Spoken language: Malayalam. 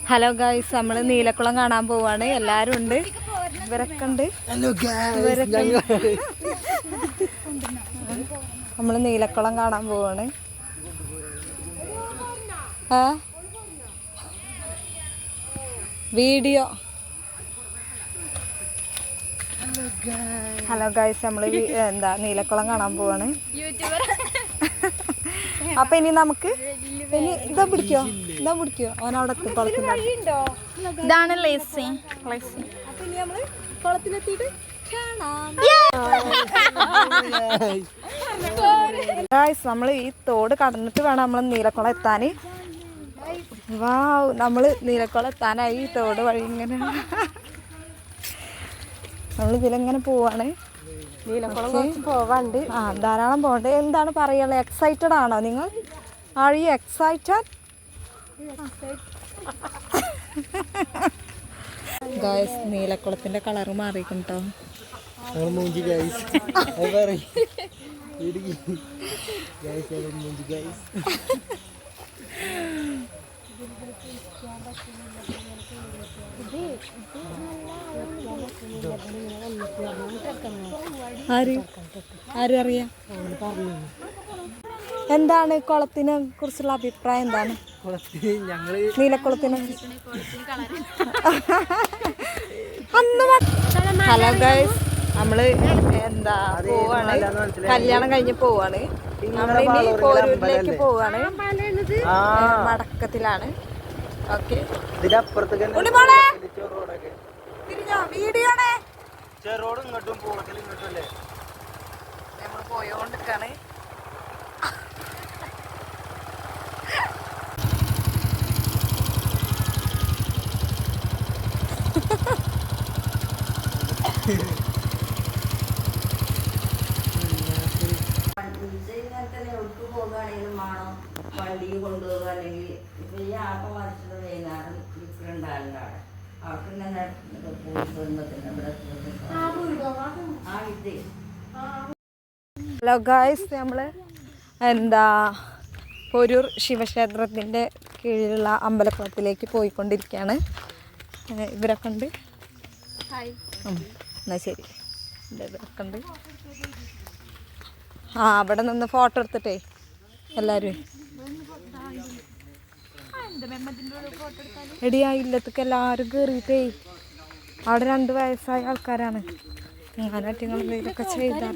ഹലോ ഗൈസ്, നമ്മൾ നീലക്കുളം കാണാൻ പോവാണ്. എല്ലാരും ഉണ്ട്, ഇവരൊക്കെ ഉണ്ട്. നമ്മൾ നീലക്കുളം കാണാൻ പോവാണ്. വീഡിയോ. ഹലോ ഗൈസ്, നമ്മൾ നീലക്കുളം കാണാൻ പോവാണ്. അപ്പൊ ഇനി നമുക്ക് ഇതാ പിടിക്കോ അവനവിടെ ഇതാണ് ലേസി. അപ്പൊ ഇനി നമ്മള് കുളത്തിലെത്തിയിട്ട് ഗൈസ്, നമ്മൾ ഈ തോട് കടന്നിട്ട് വേണം നമ്മൾ നീലക്കുളം എത്താന്. വാവ്, നമ്മള് നീലക്കുളം എത്താനായി. ഈ തോട് വഴി ഇങ്ങനെ നമ്മൾ ഇതിലെങ്ങനെ പോവാണ്. നീലക്കുളം പോവാണ്ട്. ധാരാളം പോകണ്ട്. എന്താണ് പറയുള്ളത്? എക്സൈറ്റഡ് ആണോ നിങ്ങൾ? Are you excited? ഗൈസ്, നീലക്കുളത്തിന്റെ കളർ മാറിയിട്ടുണ്ടോ? ആരും അറിയാം. എന്താണ് കുളത്തിനെ കുറിച്ചുള്ള അഭിപ്രായം? എന്താണ് നീലക്കുളത്തിന്? ഹലോ ഗൈസ്, നമ്മള് പോവാണ്. കല്യാണം കഴിഞ്ഞ് പോവാണ്. നമ്മളിനി പോരൂരിലേക്ക് പോവാണ്. മടക്കത്തിലാണ്. ഓക്കെ, നമ്മള് പോയോണ്ടിരിക്കാണ്. വണ്ടി കൊണ്ടുപോകുക, അല്ലെങ്കിൽ ഇപ്പൊ ഈ ആപ്പം മരിച്ചത് വൈകുന്നേരം ഉണ്ടാവില്ല. അവർക്ക് ഇങ്ങനെ ഹലോ ഗായ്സ്, നമ്മള് പൊരൂർ ശിവക്ഷേത്രത്തിന്റെ കീഴിലുള്ള അമ്പലക്കുളത്തിലേക്ക് പോയിക്കൊണ്ടിരിക്കുകയാണ്. ഇവരൊക്കെ ഉണ്ട്. എന്നാ ശരി, ഇവരൊക്കെ ഉണ്ട്. അവിടെ നിന്ന് ഫോട്ടോ എടുത്തിട്ടേ എല്ലാരും എടിയായില്ലത്തൊക്കെ എല്ലാവരും കയറിയിട്ടേ. അവിടെ 2 വയസ്സായ ആൾക്കാരാണ്. അങ്ങനെ ഇതൊക്കെ ചെയ്താൽ